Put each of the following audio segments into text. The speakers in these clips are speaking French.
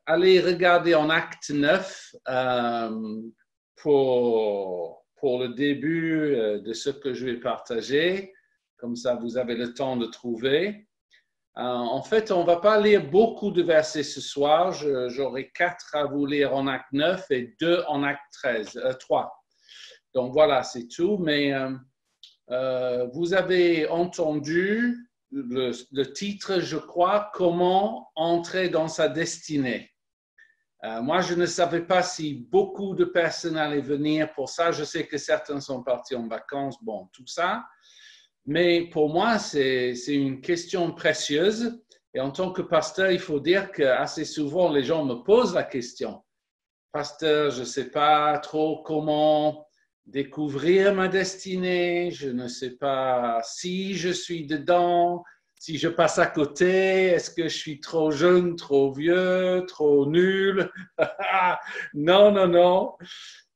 allez regarder en acte 9 pour le début de ce que je vais partager. Comme ça, vous avez le temps de trouver. En fait, on ne va pas lire beaucoup de versets ce soir. J'aurai 4 à vous lire en acte 9 et 2 en acte 3. Donc voilà, c'est tout. Mais vous avez entendu le titre, je crois, Comment entrer dans sa destinée. Moi, je ne savais pas si beaucoup de personnes allaient venir pour ça. Je sais que certains sont partis en vacances, bon, tout ça. Mais pour moi, c'est une question précieuse. Et en tant que pasteur, il faut dire qu'assez souvent, les gens me posent la question. Pasteur, je ne sais pas trop comment découvrir ma destinée. Je ne sais pas si je suis dedans, si je passe à côté. Est-ce que je suis trop jeune, trop vieux, trop nul? Non, non, non.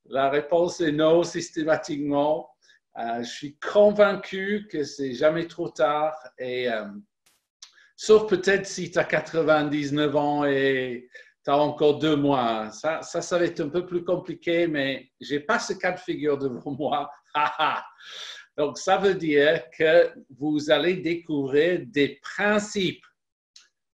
La réponse est non systématiquement. Je suis convaincu que c'est jamais trop tard. Et, sauf peut-être si tu as 99 ans et tu as encore 2 mois. Ça va être un peu plus compliqué, mais je n'ai pas ce cas de figure devant moi. Donc, ça veut dire que vous allez découvrir des principes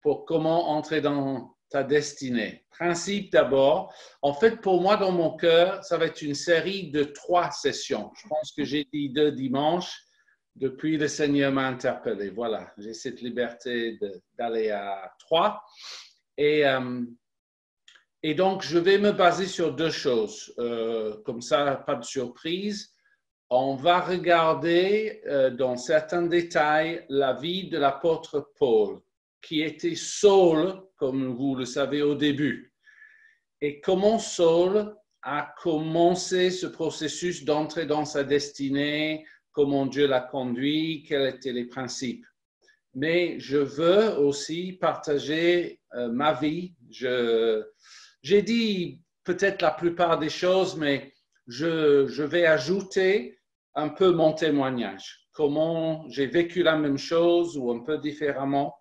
pour comment entrer dans ta destinée. Principe d'abord. En fait, pour moi, dans mon cœur, ça va être une série de 3 sessions. Je pense que j'ai dit 2 dimanches depuis le Seigneur m'a interpellé. Voilà, j'ai cette liberté d'aller à 3. Et donc, je vais me baser sur 2 choses. Comme ça, pas de surprise. On va regarder dans certains détails la vie de l'apôtre Paul, qui était Saul, comme vous le savez au début. Et comment Saul a commencé ce processus d'entrer dans sa destinée, comment Dieu l'a conduit, quels étaient les principes. Mais je veux aussi partager ma vie. J'ai dit peut-être la plupart des choses, mais je vais ajouter un peu mon témoignage. Comment j'ai vécu la même chose ou un peu différemment.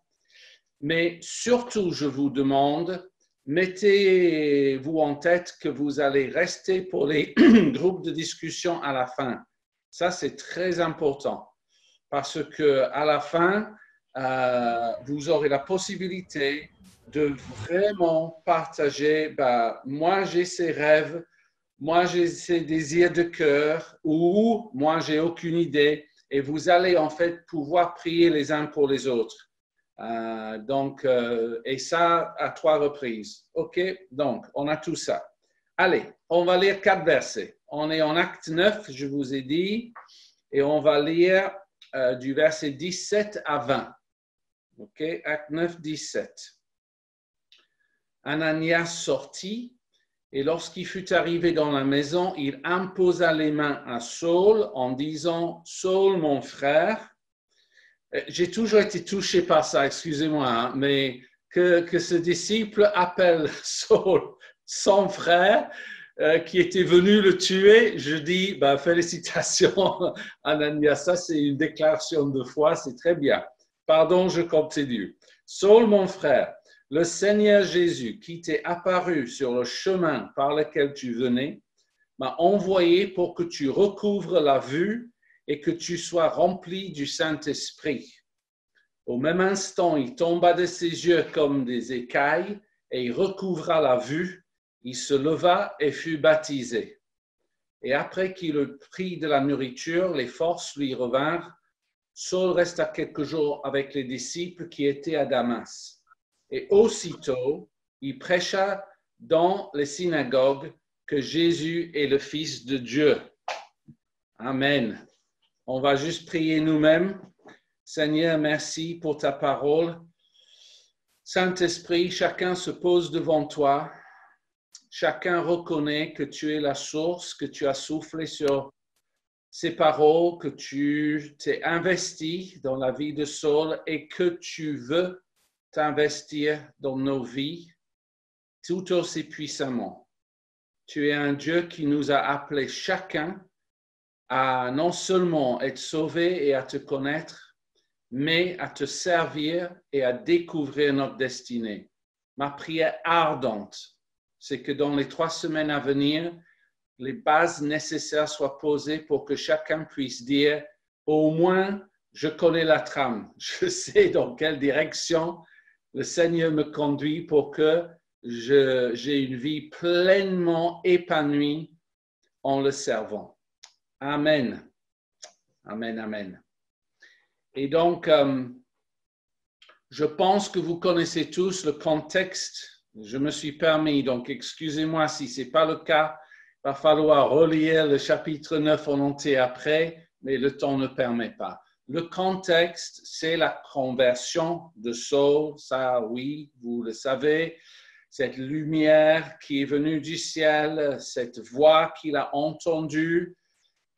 Mais surtout, je vous demande, mettez-vous en tête que vous allez rester pour les groupes de discussion à la fin. Ça, c'est très important parce qu'à la fin, vous aurez la possibilité de vraiment partager, moi j'ai ces rêves, moi j'ai ces désirs de cœur ou moi j'ai aucune idée et vous allez en fait pouvoir prier les uns pour les autres. Et ça à 3 reprises. OK? Donc, on a tout ça. Allez, on va lire 4 versets. On est en acte 9, je vous ai dit, et on va lire du verset 17 à 20. OK? Acte 9, 17. Ananias sortit, et lorsqu'il fut arrivé dans la maison, il imposa les mains à Saul en disant, « Saul, mon frère, » j'ai toujours été touché par ça, excusez-moi, hein, mais que ce disciple appelle Saul son frère qui était venu le tuer, je dis félicitations Ananias, ça c'est une déclaration de foi, c'est très bien. Pardon, je continue. Saul, mon frère, le Seigneur Jésus qui t'est apparu sur le chemin par lequel tu venais, m'a envoyé pour que tu recouvres la vue et que tu sois rempli du Saint-Esprit. Au même instant, il tomba de ses yeux comme des écailles et il recouvra la vue. Il se leva et fut baptisé. Et après qu'il eut pris de la nourriture, les forces lui revinrent. Saul resta quelques jours avec les disciples qui étaient à Damas. Et aussitôt, il prêcha dans les synagogues que Jésus est le Fils de Dieu. Amen. On va juste prier nous-mêmes. Seigneur, merci pour ta parole. Saint-Esprit, chacun se pose devant toi. Chacun reconnaît que tu es la source, que tu as soufflé sur ces paroles, que tu t'es investi dans la vie de Saul et que tu veux t'investir dans nos vies tout aussi puissamment. Tu es un Dieu qui nous a appelés chacun à non seulement être sauvés et à te connaître, mais à te servir et à découvrir notre destinée. ma prière ardente, c'est que dans les 3 semaines à venir, les bases nécessaires soient posées pour que chacun puisse dire, au moins, je connais la trame, je sais dans quelle direction le Seigneur me conduit pour que j'ai une vie pleinement épanouie en le servant. Amen. Amen, amen. Et donc, je pense que vous connaissez tous le contexte. Je me suis permis, donc excusez-moi si ce n'est pas le cas. Il va falloir relire le chapitre 9 en entier après, mais le temps ne permet pas. Le contexte, c'est la conversion de Saul. Ça, oui, vous le savez. Cette lumière qui est venue du ciel, cette voix qu'il a entendue,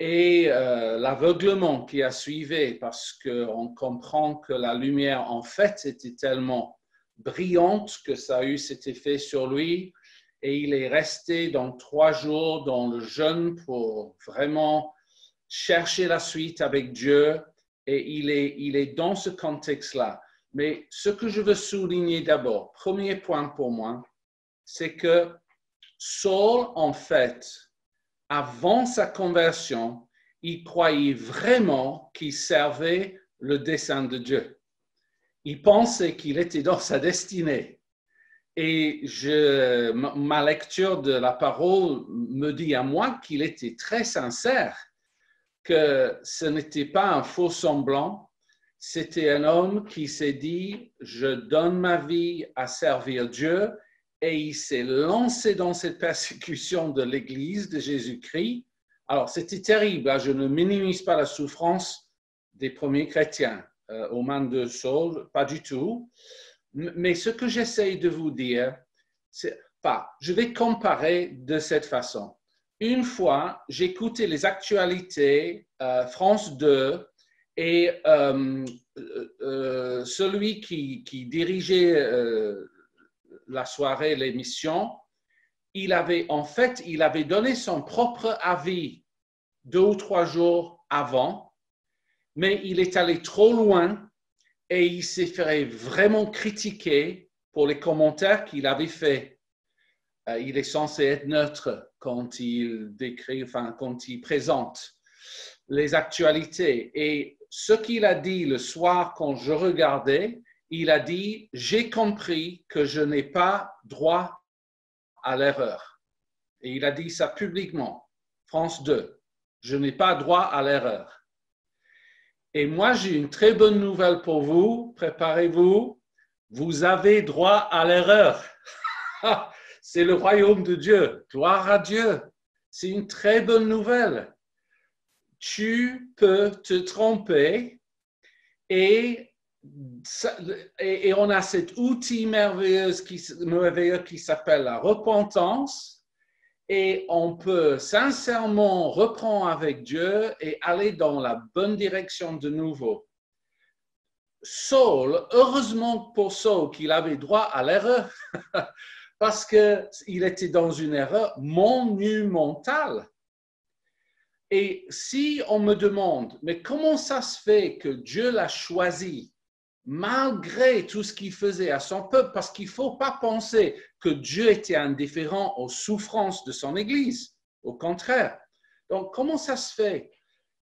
et l'aveuglement qui a suivi, parce qu'on comprend que la lumière, en fait, était tellement brillante que ça a eu cet effet sur lui. Et il est resté donc 3 jours dans le jeûne pour vraiment chercher la suite avec Dieu. Et il est dans ce contexte-là. Mais ce que je veux souligner d'abord, premier point pour moi, c'est que Saul, en fait, avant sa conversion, il croyait vraiment qu'il servait le dessein de Dieu. Il pensait qu'il était dans sa destinée. Et ma lecture de la parole me dit à moi qu'il était très sincère, que ce n'était pas un faux semblant, c'était un homme qui s'est dit « Je donne ma vie à servir Dieu » et il s'est lancé dans cette persécution de l'Église de Jésus-Christ. Alors, c'était terrible, hein? Je ne minimise pas la souffrance des premiers chrétiens aux mains de Saul, pas du tout. Mais ce que j'essaye de vous dire, c'est pas, je vais comparer de cette façon. Une fois, j'écoutais les actualités France 2 et celui qui dirigeait la soirée, l'émission, il avait donné son propre avis 2 ou 3 jours avant, mais il est allé trop loin et il s'est fait vraiment critiquer pour les commentaires qu'il avait faits. Il est censé être neutre quand il décrit, quand il présente les actualités. Et ce qu'il a dit le soir quand je regardais, il a dit « J'ai compris que je n'ai pas droit à l'erreur ». Et il a dit ça publiquement, France 2, « Je n'ai pas droit à l'erreur ». Et moi, j'ai une très bonne nouvelle pour vous, préparez-vous, vous avez droit à l'erreur. C'est le royaume de Dieu, gloire à Dieu. C'est une très bonne nouvelle. Tu peux te tromper et on a cet outil merveilleux qui s'appelle la repentance et on peut sincèrement reprendre avec Dieu et aller dans la bonne direction de nouveau. Saul, heureusement pour Saul qu'il avait droit à l'erreur parce qu'il était dans une erreur monumentale. Et si on me demande, mais comment ça se fait que Dieu l'a choisi malgré tout ce qu'il faisait à son peuple, parce qu'il ne faut pas penser que Dieu était indifférent aux souffrances de son Église, au contraire. Donc, comment ça se fait?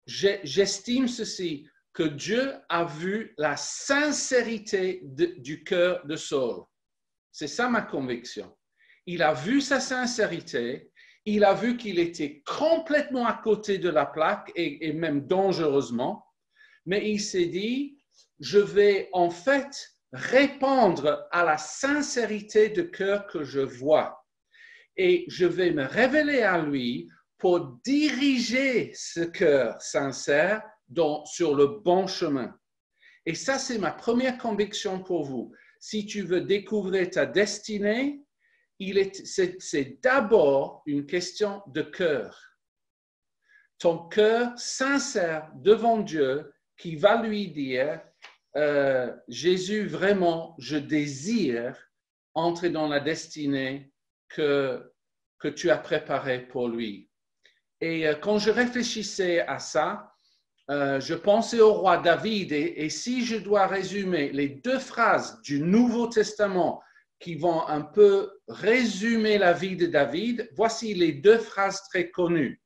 J'estime ceci, que Dieu a vu la sincérité du cœur de Saul. C'est ça ma conviction. Il a vu sa sincérité, il a vu qu'il était complètement à côté de la plaque et même dangereusement, mais il s'est dit, je vais en fait répondre à la sincérité de cœur que je vois et je vais me révéler à lui pour diriger ce cœur sincère sur le bon chemin. Et ça, c'est ma première conviction pour vous. Si tu veux découvrir ta destinée, c'est d'abord une question de cœur. Ton cœur sincère devant Dieu qui va lui dire, Jésus, vraiment, je désire entrer dans la destinée que tu as préparée pour lui. Et quand je réfléchissais à ça, je pensais au roi David et si je dois résumer les 2 phrases du Nouveau Testament qui vont un peu résumer la vie de David. Voici les deux phrases très connues.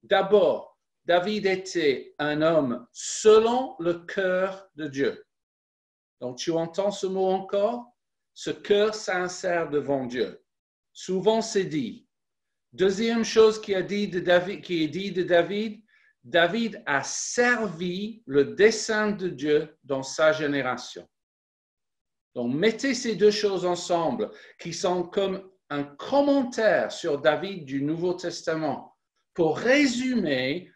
D'abord, David était un homme selon le cœur de Dieu. Donc, tu entends ce mot encore? Ce cœur sincère devant Dieu. Souvent, c'est dit. Deuxième chose qui est dit de David, David a servi le dessein de Dieu dans sa génération. Donc, mettez ces deux choses ensemble, qui sont comme un commentaire sur David du Nouveau Testament, pour résumer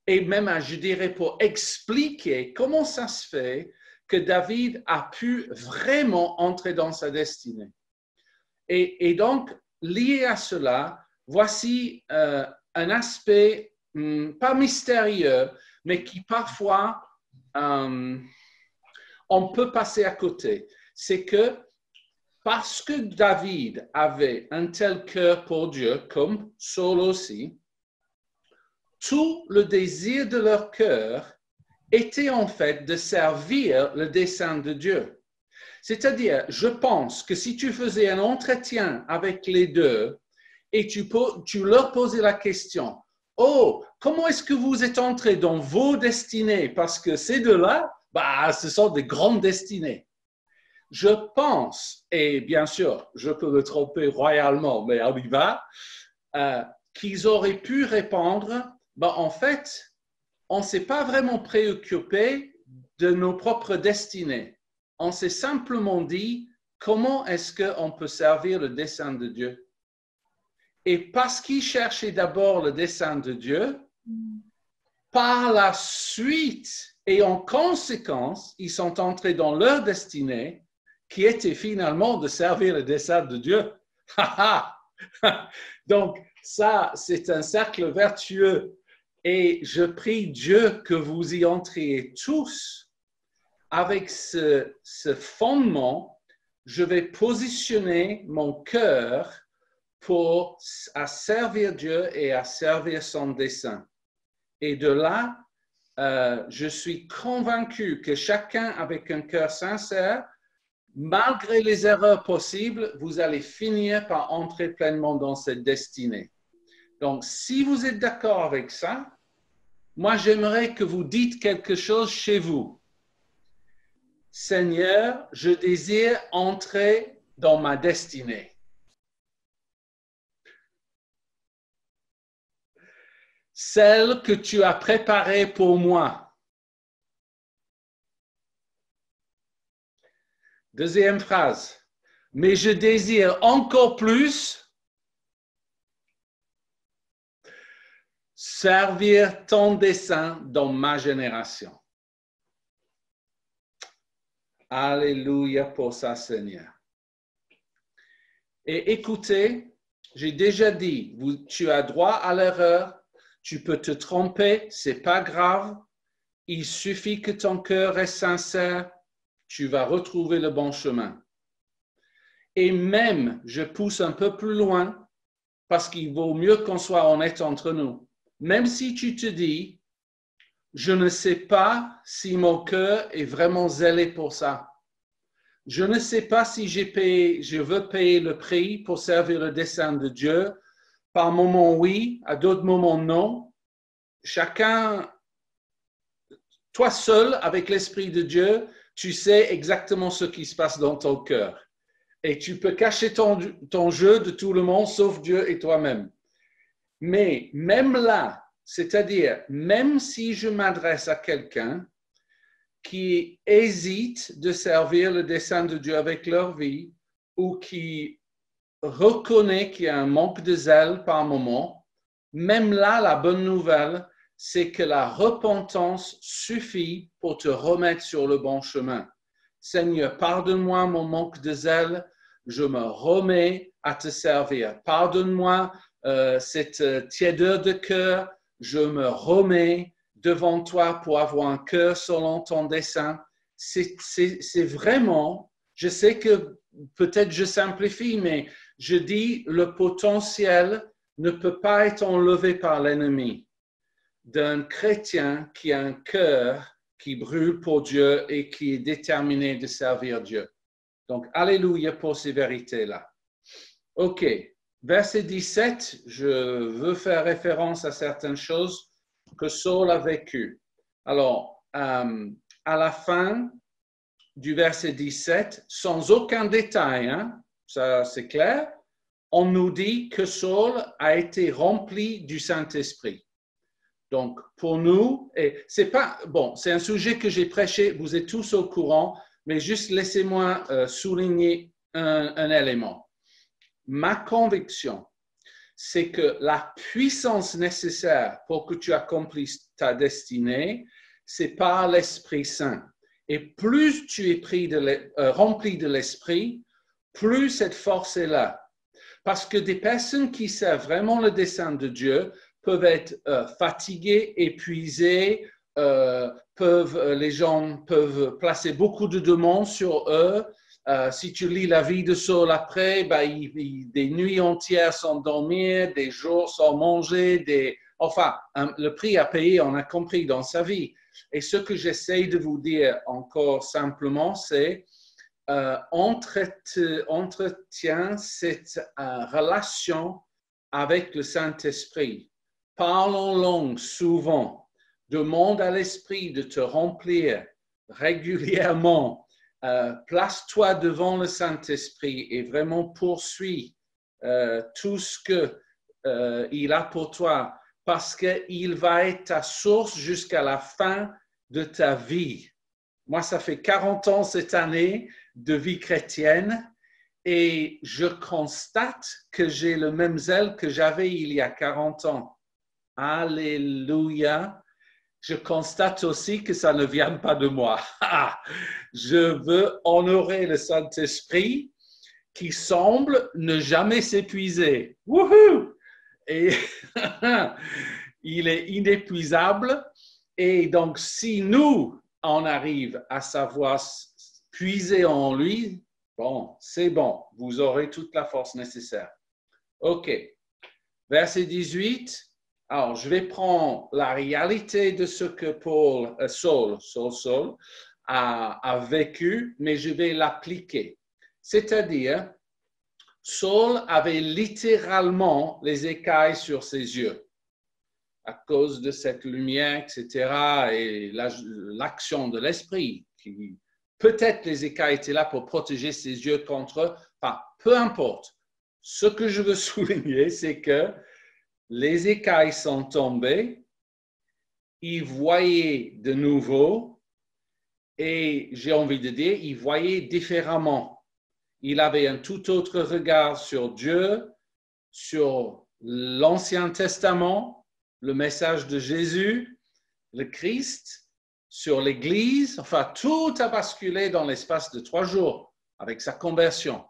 et même, je dirais, pour expliquer comment ça se fait que David a pu vraiment entrer dans sa destinée. Et donc, lié à cela, voici un aspect pas mystérieux, mais qui parfois on peut passer à côté. C'est que parce que David avait un tel cœur pour Dieu, comme Saul aussi, tout le désir de leur cœur était en fait de servir le dessein de Dieu. C'est-à-dire, je pense que si tu faisais un entretien avec les deux et tu leur posais la question, « Oh, comment est-ce que vous êtes entrés dans vos destinées? » Parce que ces deux-là, ce sont des grandes destinées. Je pense, et bien sûr, je peux me tromper royalement, mais on y va, qu'ils auraient pu répondre, en fait, on ne s'est pas vraiment préoccupé de nos propres destinées. On s'est simplement dit, comment est-ce qu'on peut servir le dessein de Dieu? Et parce qu'ils cherchaient d'abord le dessein de Dieu, par la suite et en conséquence, ils sont entrés dans leur destinée, qui était finalement de servir le dessein de Dieu. Donc, ça, c'est un cercle vertueux. Et je prie Dieu que vous y entriez tous avec ce fondement. Je vais positionner mon cœur pour à servir Dieu et à servir son dessein. Et de là, je suis convaincu que chacun avec un cœur sincère, malgré les erreurs possibles, vous allez finir par entrer pleinement dans cette destinée. Donc, si vous êtes d'accord avec ça, moi, j'aimerais que vous dites quelque chose chez vous. Seigneur, je désire entrer dans ma destinée. Celle que tu as préparée pour moi. Deuxième phrase. Mais je désire encore plus servir ton dessein dans ma génération. Alléluia pour ça, Seigneur. Et écoutez, j'ai déjà dit, tu as droit à l'erreur, tu peux te tromper, c'est pas grave. Il suffit que ton cœur est sincère, tu vas retrouver le bon chemin. Et même, je pousse un peu plus loin, parce qu'il vaut mieux qu'on soit honnête entre nous. Même si tu te dis, je ne sais pas si mon cœur est vraiment zélé pour ça. Je ne sais pas si je veux payer le prix pour servir le dessein de Dieu. Par moments, oui, à d'autres moments, non. Chacun, toi seul, avec l'Esprit de Dieu, tu sais exactement ce qui se passe dans ton cœur. Et tu peux cacher ton jeu de tout le monde, sauf Dieu et toi-même. Mais même là, c'est-à-dire, même si je m'adresse à quelqu'un qui hésite de servir le dessein de Dieu avec leur vie ou qui reconnaît qu'il y a un manque de zèle par moment, même là, la bonne nouvelle, c'est que la repentance suffit pour te remettre sur le bon chemin. Seigneur, pardonne-moi mon manque de zèle, je me remets à te servir. Pardonne-moi cette tiédeur de cœur, je me remets devant toi pour avoir un cœur selon ton dessein. C'est vraiment, je sais que peut-être je simplifie, mais je dis le potentiel ne peut pas être enlevé par l'ennemi d'un chrétien qui a un cœur qui brûle pour Dieu et qui est déterminé de servir Dieu. Donc, alléluia pour ces vérités-là. OK. Verset 17, je veux faire référence à certaines choses que Saul a vécues. Alors, à la fin du verset 17, sans aucun détail, hein, ça c'est clair, on nous dit que Saul a été rempli du Saint-Esprit. Donc, pour nous, et c'est pas, bon, c'est un sujet que j'ai prêché, vous êtes tous au courant, mais juste laissez-moi souligner un élément. Ma conviction, c'est que la puissance nécessaire pour que tu accomplisses ta destinée, c'est par l'Esprit Saint. Et plus tu es rempli de l'Esprit, plus cette force est là. Parce que des personnes qui savent vraiment le dessein de Dieu peuvent être fatiguées, épuisées, les gens peuvent placer beaucoup de demandes sur eux. Si tu lis la vie de Saul après, des nuits entières sans dormir, des jours sans manger, le prix à payer, on a compris dans sa vie. Et ce que j'essaie de vous dire encore simplement, c'est entretient cette relation avec le Saint-Esprit. Parle en langue souvent. Demande à l'Esprit de te remplir régulièrement. Place-toi devant le Saint-Esprit et vraiment poursuis tout ce qu'il a pour toi, parce qu'il va être ta source jusqu'à la fin de ta vie. Moi, ça fait 40 ans cette année de vie chrétienne et je constate que j'ai le même zèle que j'avais il y a 40 ans. Alléluia. Je constate aussi que ça ne vient pas de moi. Je veux honorer le Saint-Esprit qui semble ne jamais s'épuiser. Wouhou! Et il est inépuisable. Et donc, si nous, on arrive à savoir puiser en lui, bon, c'est bon. Vous aurez toute la force nécessaire. OK. Verset 18. Alors, je vais prendre la réalité de ce que Saul a vécu, mais je vais l'appliquer. C'est-à-dire, Saul avait littéralement les écailles sur ses yeux à cause de cette lumière, etc., et l'action de l'esprit. Peut-être les écailles étaient là pour protéger ses yeux contre, peu importe. Ce que je veux souligner, c'est que les écailles sont tombées, il voyait de nouveau et j'ai envie de dire, il voyait différemment. Il avait un tout autre regard sur Dieu, sur l'Ancien Testament, le message de Jésus, le Christ, sur l'Église. Tout a basculé dans l'espace de 3 jours avec sa conversion.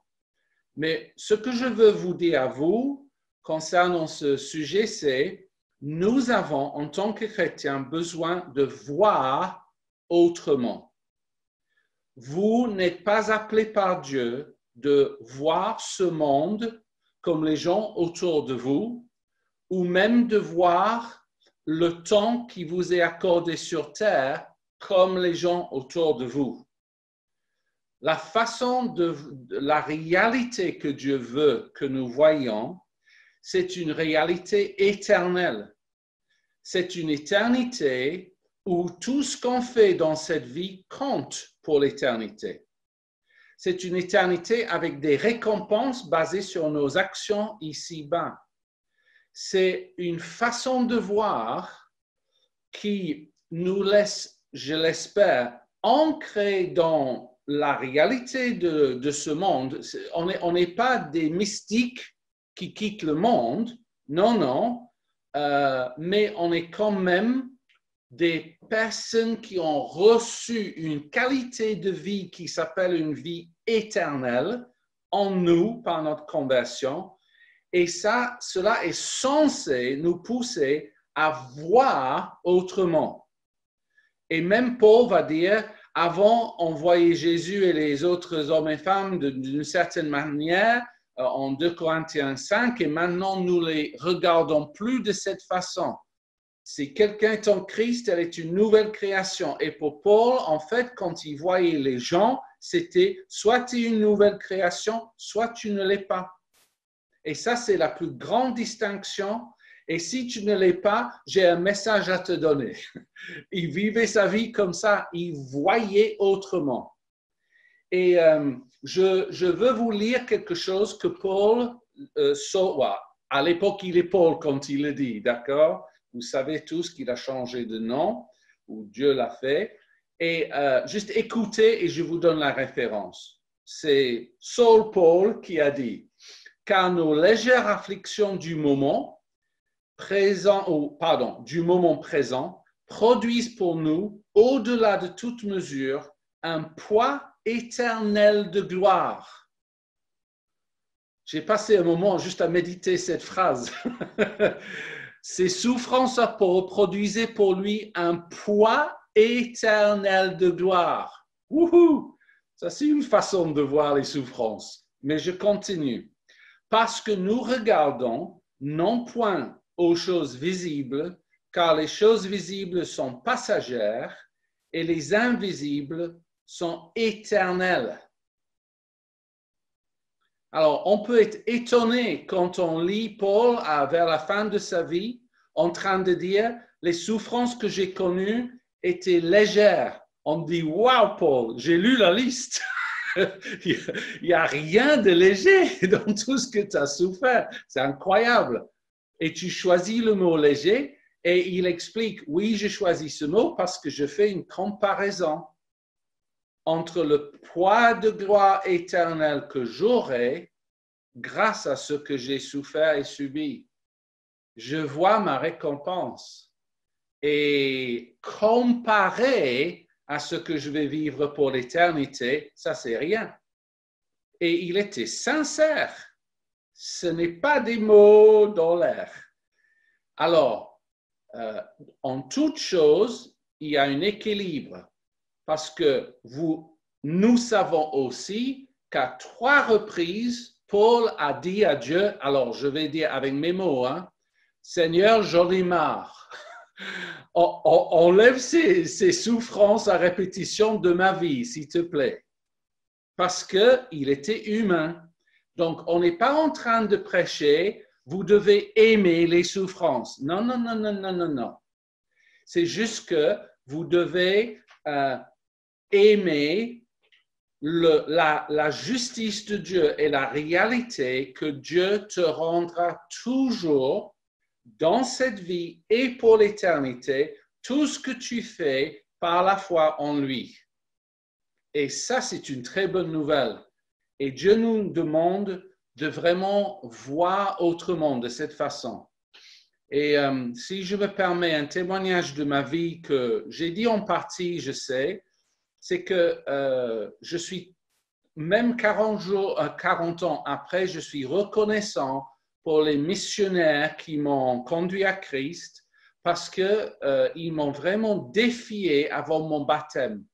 Mais ce que je veux vous dire à vous, concernant ce sujet, c'est nous avons, en tant que chrétiens, besoin de voir autrement. Vous n'êtes pas appelés par Dieu de voir ce monde comme les gens autour de vous, ou même de voir le temps qui vous est accordé sur terre comme les gens autour de vous. La réalité que Dieu veut que nous voyions, c'est une réalité éternelle. C'est une éternité où tout ce qu'on fait dans cette vie compte pour l'éternité. C'est une éternité avec des récompenses basées sur nos actions ici-bas. C'est une façon de voir qui nous laisse, je l'espère, ancrer dans la réalité de ce monde. On n'est pas des mystiques qui quittent le monde, non, mais on est quand même des personnes qui ont reçu une qualité de vie qui s'appelle une vie éternelle en nous par notre conversion. Et cela est censé nous pousser à voir autrement. Et même Paul va dire, avant, on voyait Jésus et les autres hommes et femmes d'une certaine manière, en 2 Corinthiens 5, et maintenant nous les regardons plus de cette façon. Si quelqu'un est en Christ, elle est une nouvelle création. Et pour Paul, en fait, quand il voyait les gens, c'était soit tu es une nouvelle création, soit tu ne l'es pas. Et ça, c'est la plus grande distinction. Et si tu ne l'es pas, j'ai un message à te donner. Il vivait sa vie comme ça, il voyait autrement. Et je veux vous lire quelque chose que Paul, à l'époque, il est Paul quand il le dit, d'accord? Vous savez tous qu'il a changé de nom, ou Dieu l'a fait. Et juste écoutez et je vous donne la référence. C'est Saul Paul qui a dit, car nos légères afflictions du moment présent, du moment présent, produisent pour nous, au-delà de toute mesure, un poids éternel de gloire. J'ai passé un moment juste à méditer cette phrase. Ces souffrances à Paul produisaient pour lui un poids éternel de gloire. Wouhou! Ça, c'est une façon de voir les souffrances. Mais je continue. Parce que nous regardons non point aux choses visibles, car les choses visibles sont passagères et les invisibles sont éternelles. Alors, on peut être étonné quand on lit Paul vers la fin de sa vie en train de dire « les souffrances que j'ai connues étaient légères ». On dit « Wow, Paul, j'ai lu la liste ». Il n'y a rien de léger dans tout ce que tu as souffert. C'est incroyable. Et tu choisis le mot léger et il explique, oui, j'ai choisi ce mot parce que je fais une comparaison entre le poids de gloire éternelle que j'aurai grâce à ce que j'ai souffert et subi. Je vois ma récompense. Et comparé à ce que je vais vivre pour l'éternité, ça, c'est rien. Et il était sincère. Ce n'est pas des mots dans l'air. Alors, en toute chose, il y a un équilibre. Parce que nous savons aussi qu'à 3 reprises, Paul a dit à Dieu, alors je vais dire avec mes mots, hein, Seigneur, j'en ai marre. Enlève ces souffrances à répétition de ma vie, s'il te plaît. Parce qu'il était humain. Donc, on n'est pas en train de prêcher, vous devez aimer les souffrances. Non, non, non, non, non, non, non. C'est juste que vous devez aimer la justice de Dieu et la réalité que Dieu te rendra toujours dans cette vie et pour l'éternité, tout ce que tu fais par la foi en lui. Et ça, c'est une très bonne nouvelle. Et Dieu nous demande de vraiment voir autrement de cette façon. Et si je me permets un témoignage de ma vie que j'ai dit en partie, je sais, c'est que je suis, même 40 ans après, je suis reconnaissant pour les missionnaires qui m'ont conduit à Christ parce qu'ils m'ont vraiment défié avant mon baptême.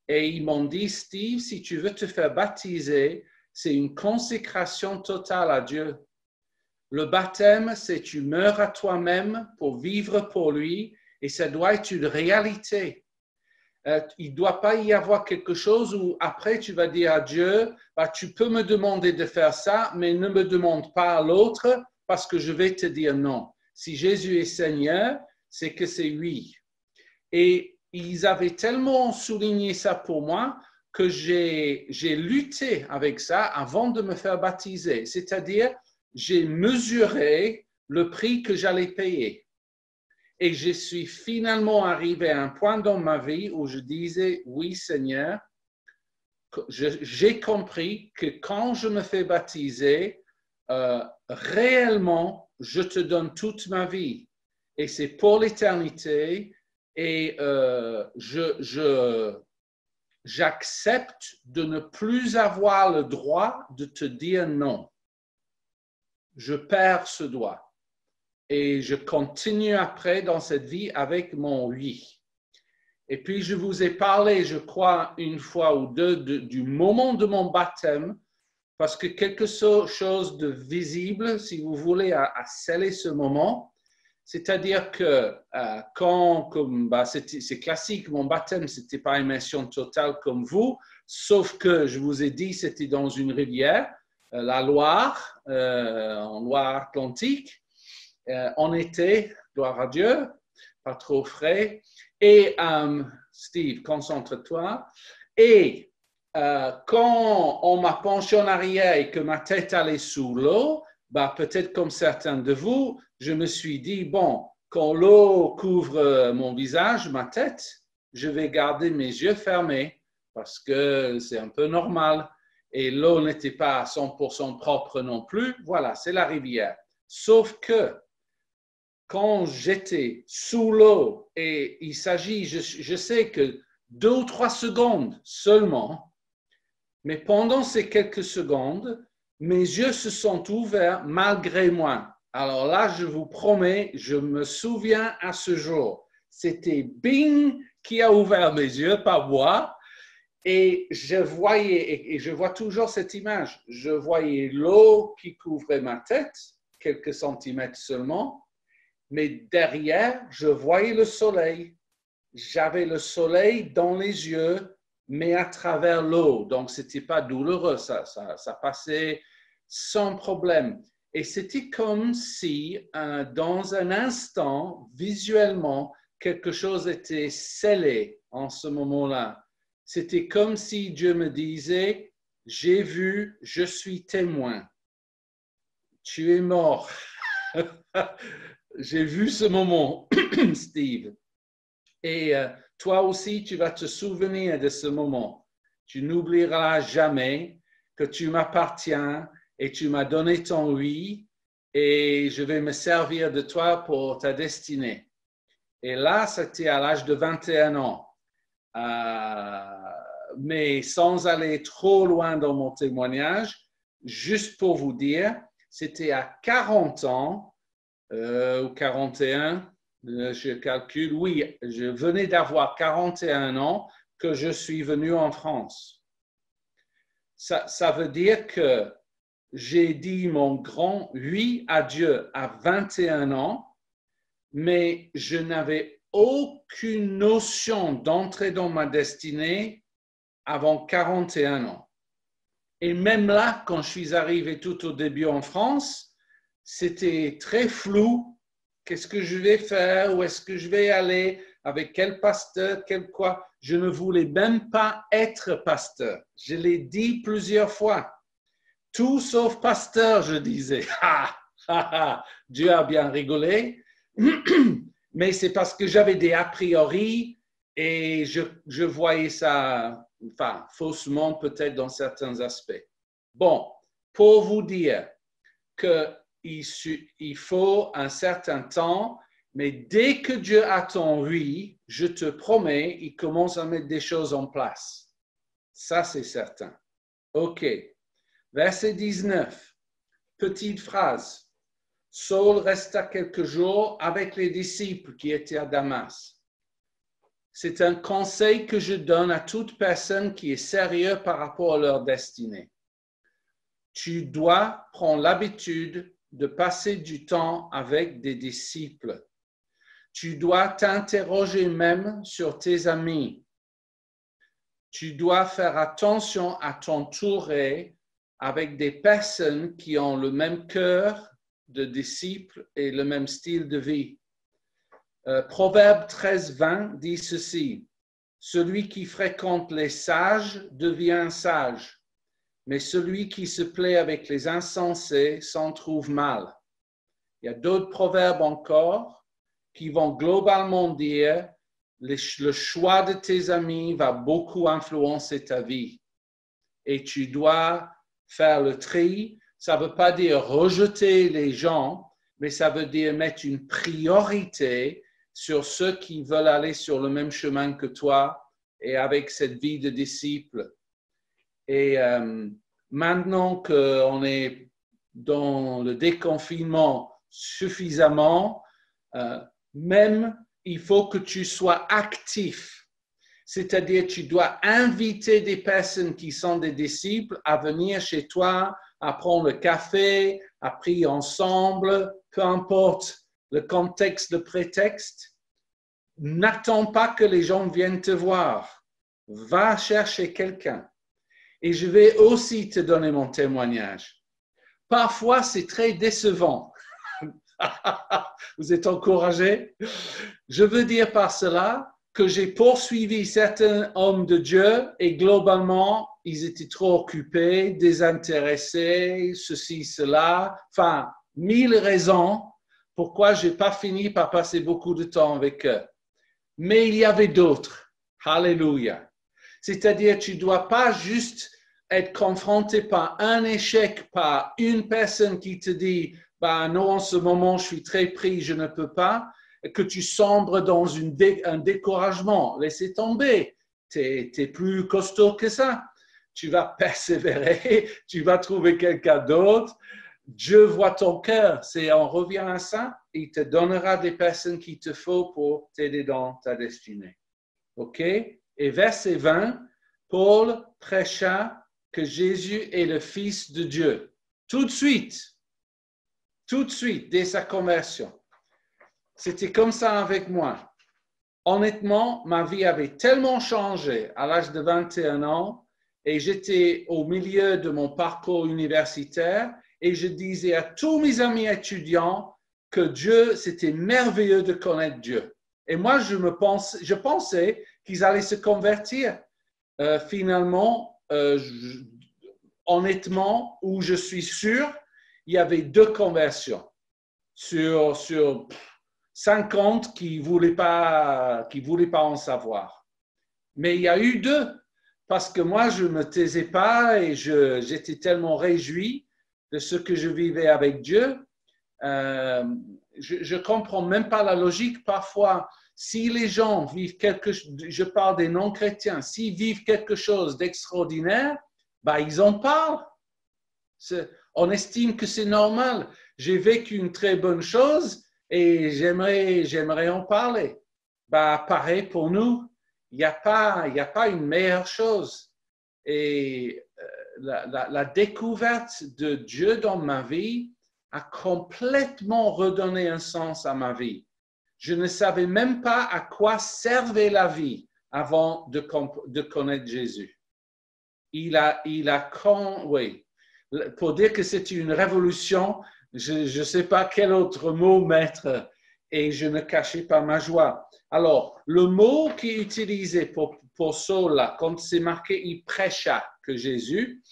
Et ils m'ont dit, Steve, si tu veux te faire baptiser, c'est une consécration totale à Dieu. Le baptême, c'est tu meurs à toi-même pour vivre pour lui et ça doit être une réalité. Il ne doit pas y avoir quelque chose où après tu vas dire à Dieu, bah, tu peux me demander de faire ça, mais ne me demande pas à l'autre parce que je vais te dire non. Si Jésus est Seigneur, c'est que c'est oui. Et ils avaient tellement souligné ça pour moi que j'ai lutté avec ça avant de me faire baptiser. C'est-à-dire, j'ai mesuré le prix que j'allais payer. Et je suis finalement arrivé à un point dans ma vie où je disais, oui Seigneur, j'ai compris que quand je me fais baptiser, réellement, je te donne toute ma vie. Et c'est pour l'éternité. Et j'accepte de ne plus avoir le droit de te dire non. Je perds ce droit. Et je continue après dans cette vie avec mon oui. Et puis, je vous ai parlé, je crois, une fois ou deux du moment de mon baptême, parce que quelque chose de visible, si vous voulez, a scellé ce moment, C'est-à-dire que c'est classique, mon baptême, ce n'était pas immersion totale comme vous, sauf que je vous ai dit, c'était dans une rivière, la Loire, en Loire-Atlantique. En été, gloire à Dieu, pas trop frais. Et Steve, concentre-toi. Et quand on m'a penché en arrière et que ma tête allait sous l'eau, peut-être comme certains de vous, je me suis dit, bon, quand l'eau couvre mon visage, ma tête, je vais garder mes yeux fermés parce que c'est un peu normal. Et l'eau n'était pas à 100% propre non plus. Voilà, c'est la rivière. Sauf que quand j'étais sous l'eau, et il s'agit, je sais que 2 ou 3 secondes seulement, mais pendant ces quelques secondes, mes yeux se sont ouverts malgré moi. Alors là, je vous promets, je me souviens à ce jour. C'était Bing qui a ouvert mes yeux, pas moi. Et je voyais, et je vois toujours cette image, je voyais l'eau qui couvrait ma tête, quelques centimètres seulement, mais derrière, je voyais le soleil. J'avais le soleil dans les yeux, mais à travers l'eau. Donc, ce n'était pas douloureux, ça passait sans problème. Et c'était comme si, dans un instant, visuellement, quelque chose était scellé en ce moment-là. C'était comme si Dieu me disait, j'ai vu, je suis témoin. Tu es mort. J'ai vu ce moment, Steve. Et toi aussi, tu vas te souvenir de ce moment. Tu n'oublieras jamais que tu m'appartiens et tu m'as donné ton oui et je vais me servir de toi pour ta destinée. Et là, c'était à l'âge de 21 ans. Mais sans aller trop loin dans mon témoignage, juste pour vous dire, c'était à 40 ans ou 41, je calcule, oui, je venais d'avoir 41 ans que je suis venu en France. Ça veut dire que j'ai dit mon grand oui à Dieu à 21 ans, mais je n'avais aucune notion d'entrer dans ma destinée avant 41 ans. Et même là, quand je suis arrivé tout au début en France, c'était très flou. Qu'est-ce que je vais faire? Où est-ce que je vais aller? Avec quel pasteur? Quel quoi? Je ne voulais même pas être pasteur. Je l'ai dit plusieurs fois. Tout sauf pasteur, je disais. Dieu a bien rigolé. Mais c'est parce que j'avais des a priori et je voyais ça, faussement peut-être dans certains aspects. Bon, pour vous dire qu'il faut un certain temps, mais dès que Dieu attend oui, je te promets, il commence à mettre des choses en place. Ça, c'est certain. OK. Verset 19. Petite phrase. Saul resta quelques jours avec les disciples qui étaient à Damas. C'est un conseil que je donne à toute personne qui est sérieuse par rapport à leur destinée. Tu dois prendre l'habitude de passer du temps avec des disciples. Tu dois t'interroger même sur tes amis. Tu dois faire attention à t'entourer avec des personnes qui ont le même cœur de disciples et le même style de vie. Proverbe 13:20 dit ceci, « Celui qui fréquente les sages devient sage, mais celui qui se plaît avec les insensés s'en trouve mal. » Il y a d'autres proverbes encore qui vont globalement dire le choix de tes amis va beaucoup influencer ta vie. Et tu dois faire le tri. Ça ne veut pas dire rejeter les gens, mais ça veut dire mettre une priorité sur ceux qui veulent aller sur le même chemin que toi et avec cette vie de disciple. Et maintenant qu'on est dans le déconfinement suffisamment, même il faut que tu sois actif. C'est-à-dire, tu dois inviter des personnes qui sont des disciples à venir chez toi, à prendre le café, à prier ensemble, peu importe le contexte, le prétexte. N'attends pas que les gens viennent te voir. Va chercher quelqu'un. Et je vais aussi te donner mon témoignage. Parfois, c'est très décevant. Vous êtes encouragés? Je veux dire par cela que j'ai poursuivi certains hommes de Dieu et globalement, ils étaient trop occupés, désintéressés, ceci, cela. Enfin, 1000 raisons pourquoi je n'ai pas fini par passer beaucoup de temps avec eux. Mais il y avait d'autres. Alléluia. C'est-à-dire, tu ne dois pas juste être confronté par un échec, par une personne qui te dit « bah non, en ce moment, je suis très pris, je ne peux pas », que tu sombres dans un découragement. Laissez tomber. Tu es plus costaud que ça. Tu vas persévérer, tu vas trouver quelqu'un d'autre. Dieu voit ton cœur. On revient à ça. Il te donnera des personnes qu'il te faut pour t'aider dans ta destinée. OK? Et verset 20, Paul prêcha que Jésus est le Fils de Dieu. Tout de suite, dès sa conversion. C'était comme ça avec moi. Honnêtement, ma vie avait tellement changé à l'âge de 21 ans et j'étais au milieu de mon parcours universitaire et je disais à tous mes amis étudiants que Dieu, c'était merveilleux de connaître Dieu. Et moi, je pensais qu'ils allaient se convertir. Finalement, honnêtement, où je suis sûr, il y avait 2 conversions sur 50 qui ne voulaient pas en savoir. Mais il y a eu 2, parce que moi, je ne me taisais pas et j'étais tellement réjoui de ce que je vivais avec Dieu. Je ne comprends même pas la logique. Parfois, si les gens vivent je parle des non-chrétiens, s'ils vivent quelque chose d'extraordinaire, bah, ils en parlent. On estime que c'est normal. J'ai vécu une très bonne chose et j'aimerais en parler. Bah, pareil pour nous. Il n'y a pas une meilleure chose. Et la découverte de Dieu dans ma vie a complètement redonné un sens à ma vie. Je ne savais même pas à quoi servait la vie avant de connaître Jésus. Oui. Pour dire que c'est une révolution, je ne sais pas quel autre mot mettre et je ne cachais pas ma joie. Alors, le mot qui est utilisé pour cela, quand c'est marqué « il prêcha » que Jésus,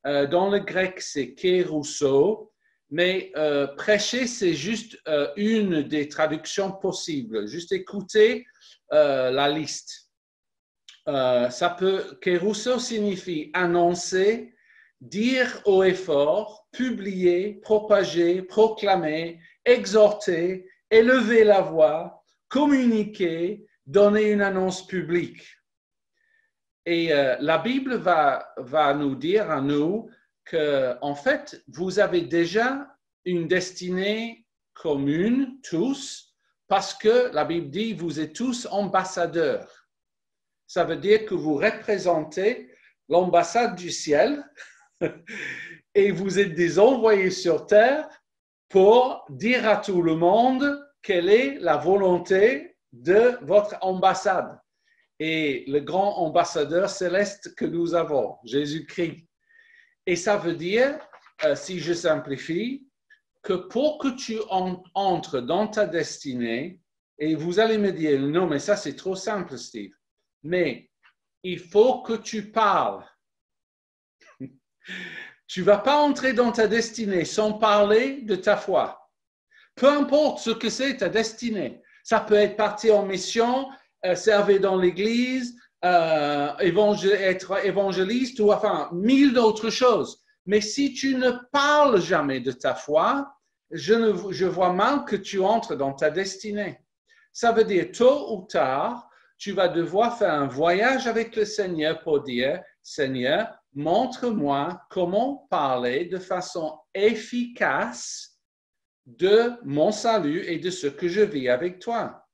dans le grec, c'est « kérousso », mais prêcher, c'est juste une des traductions possibles. Juste écouter la liste. Kérousso signifie annoncer, dire haut et fort, publier, propager, proclamer, exhorter, élever la voix, communiquer, donner une annonce publique. Et la Bible va nous dire à nous que, en fait, vous avez déjà une destinée commune, tous, parce que la Bible dit, vous êtes tous ambassadeurs. Ça veut dire que vous représentez l'ambassade du ciel et vous êtes des envoyés sur terre pour dire à tout le monde quelle est la volonté de votre ambassade. Et le grand ambassadeur céleste que nous avons, Jésus-Christ. Et ça veut dire, si je simplifie, que pour que tu entres dans ta destinée, et vous allez me dire, non, mais ça c'est trop simple, Steve, mais il faut que tu parles. Tu ne vas pas entrer dans ta destinée sans parler de ta foi. Peu importe ce que c'est ta destinée. Ça peut être partir en mission, servir dans l'église, être évangéliste ou enfin 1000 autres choses. Mais si tu ne parles jamais de ta foi, je vois mal que tu entres dans ta destinée. Ça veut dire tôt ou tard, tu vas devoir faire un voyage avec le Seigneur pour dire, Seigneur, montre-moi comment parler de façon efficace de mon salut et de ce que je vis avec toi.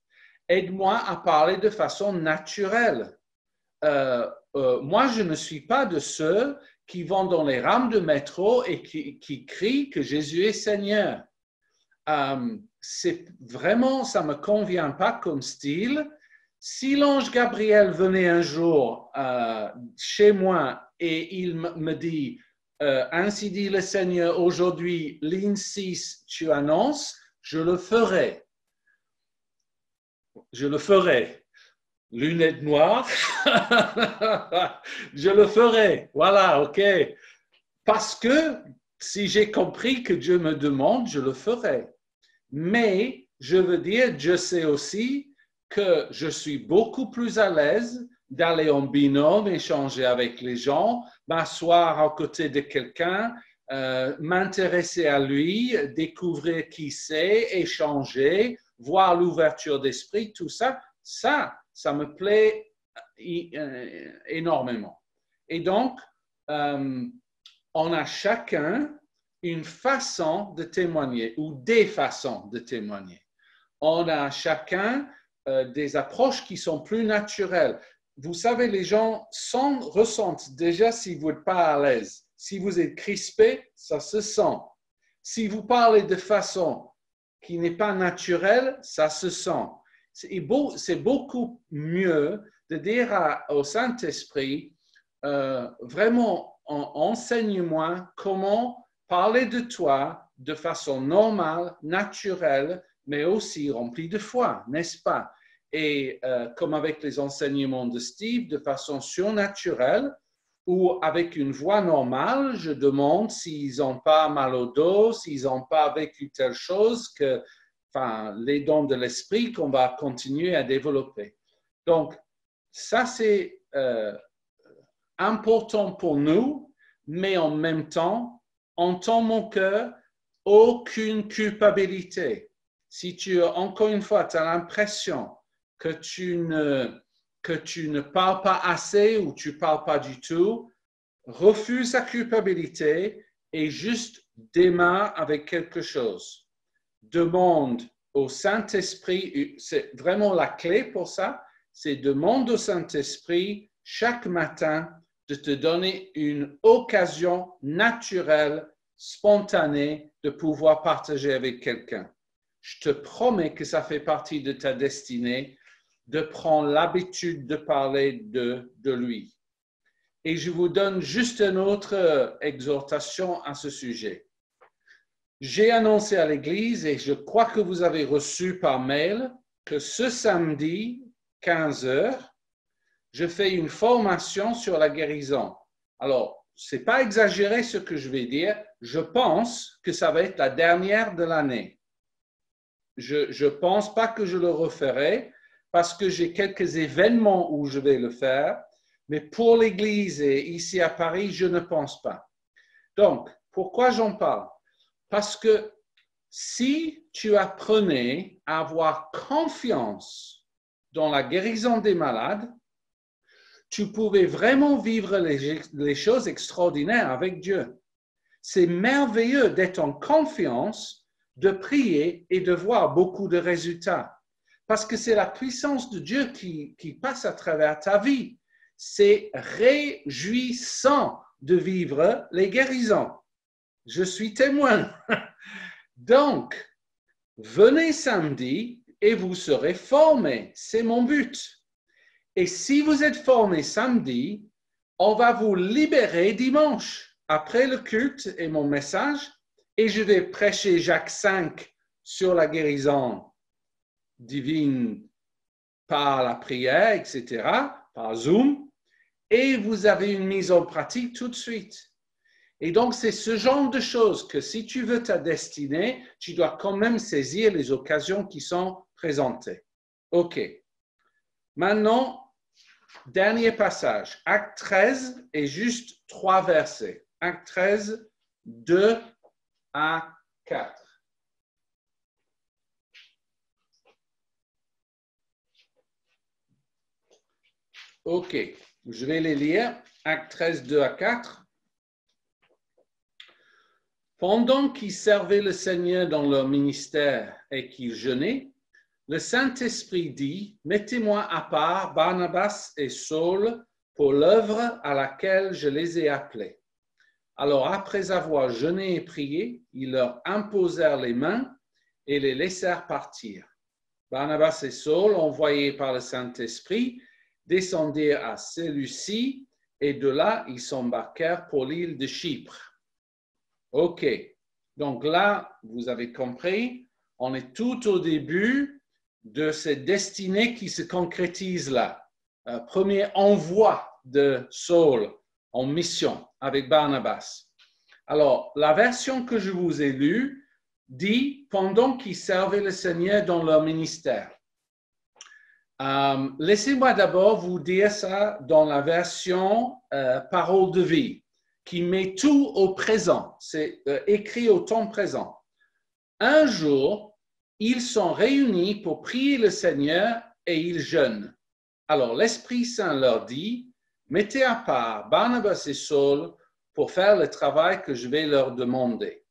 Aide-moi à parler de façon naturelle. Moi, je ne suis pas de ceux qui vont dans les rames de métro et qui crient que Jésus est Seigneur. c'est vraiment, ça ne me convient pas comme style. Si l'ange Gabriel venait un jour chez moi et il me dit, ainsi dit le Seigneur, aujourd'hui, ligne 6, tu annonces, je le ferai. Je le ferai. Lunettes noires, je le ferai. Voilà, OK. Parce que si j'ai compris que Dieu me demande, je le ferai. Mais je veux dire, je sais aussi que je suis beaucoup plus à l'aise d'aller en binôme, échanger avec les gens, m'asseoir à côté de quelqu'un, m'intéresser à lui, découvrir qui c'est, échanger, voir l'ouverture d'esprit, tout ça, ça me plaît énormément. Et donc, on a chacun une façon de témoigner ou des façons de témoigner. On a chacun des approches qui sont plus naturelles. Vous savez, les gens ressentent déjà si vous n'êtes pas à l'aise. Si vous êtes crispé, ça se sent. Si vous parlez de façon qui n'est pas naturelle, ça se sent. C'est beaucoup mieux de dire au Saint-Esprit, vraiment, enseigne-moi comment parler de toi de façon normale, naturelle, mais aussi remplie de foi, n'est-ce pas? Et comme avec les enseignements de Steve, de façon surnaturelle, ou avec une voix normale, je demande s'ils n'ont pas mal au dos, s'ils n'ont pas vécu telle chose, les dons de l'esprit qu'on va continuer à développer. Donc, ça c'est important pour nous, mais en même temps, entends mon cœur, aucune culpabilité. Si encore une fois, tu as l'impression que tu ne parles pas assez ou tu ne parles pas du tout, refuse la culpabilité et juste démarre avec quelque chose. Demande au Saint-Esprit, c'est vraiment la clé pour ça, c'est demande au Saint-Esprit chaque matin de te donner une occasion naturelle, spontanée de pouvoir partager avec quelqu'un. Je te promets que ça fait partie de ta destinée de prendre l'habitude de parler de lui. Et je vous donne juste une autre exhortation à ce sujet. J'ai annoncé à l'Église, et je crois que vous avez reçu par mail, que ce samedi, 15h, je fais une formation sur la guérison. Alors, ce n'est pas exagéré ce que je vais dire. Je pense que ça va être la dernière de l'année. Je ne pense pas que je le referai parce que j'ai quelques événements où je vais le faire. Mais pour l'Église et ici à Paris, je ne pense pas. Donc, pourquoi j'en parle? Parce que si tu apprenais à avoir confiance dans la guérison des malades, tu pouvais vraiment vivre les choses extraordinaires avec Dieu. C'est merveilleux d'être en confiance, de prier et de voir beaucoup de résultats. Parce que c'est la puissance de Dieu qui passe à travers ta vie. C'est réjouissant de vivre les guérisons. Je suis témoin. Donc, venez samedi et vous serez formés. C'est mon but. Et si vous êtes formés samedi, on va vous libérer dimanche après le culte et mon message. Et je vais prêcher Jacques 5 sur la guérison divine par la prière, etc., par Zoom. Et vous avez une mise en pratique tout de suite. Et donc, c'est ce genre de choses que si tu veux ta destinée, tu dois quand même saisir les occasions qui sont présentées. OK. Maintenant, dernier passage. Acte 13 et juste 3 versets. Acte 13, 2 à 4. OK. Je vais les lire. Acte 13, 2 à 4. Pendant qu'ils servaient le Seigneur dans leur ministère et qu'ils jeûnaient, le Saint-Esprit dit, « Mettez-moi à part Barnabas et Saul pour l'œuvre à laquelle je les ai appelés. » Alors, après avoir jeûné et prié, ils leur imposèrent les mains et les laissèrent partir. Barnabas et Saul, envoyés par le Saint-Esprit, descendirent à Séleucie et de là, ils s'embarquèrent pour l'île de Chypre. OK. Donc là, vous avez compris, on est tout au début de cette destinée qui se concrétise là. Premier envoi de Saul en mission avec Barnabas. Alors, la version que je vous ai lue dit « pendant qu'ils servaient le Seigneur dans leur ministère ». Laissez-moi d'abord vous dire ça dans la version parole de vie, qui met tout au présent. C'est écrit au temps présent. Un jour, ils sont réunis pour prier le Seigneur et ils jeûnent. Alors, l'Esprit Saint leur dit, mettez à part Barnabas et Saul pour faire le travail que je vais leur demander.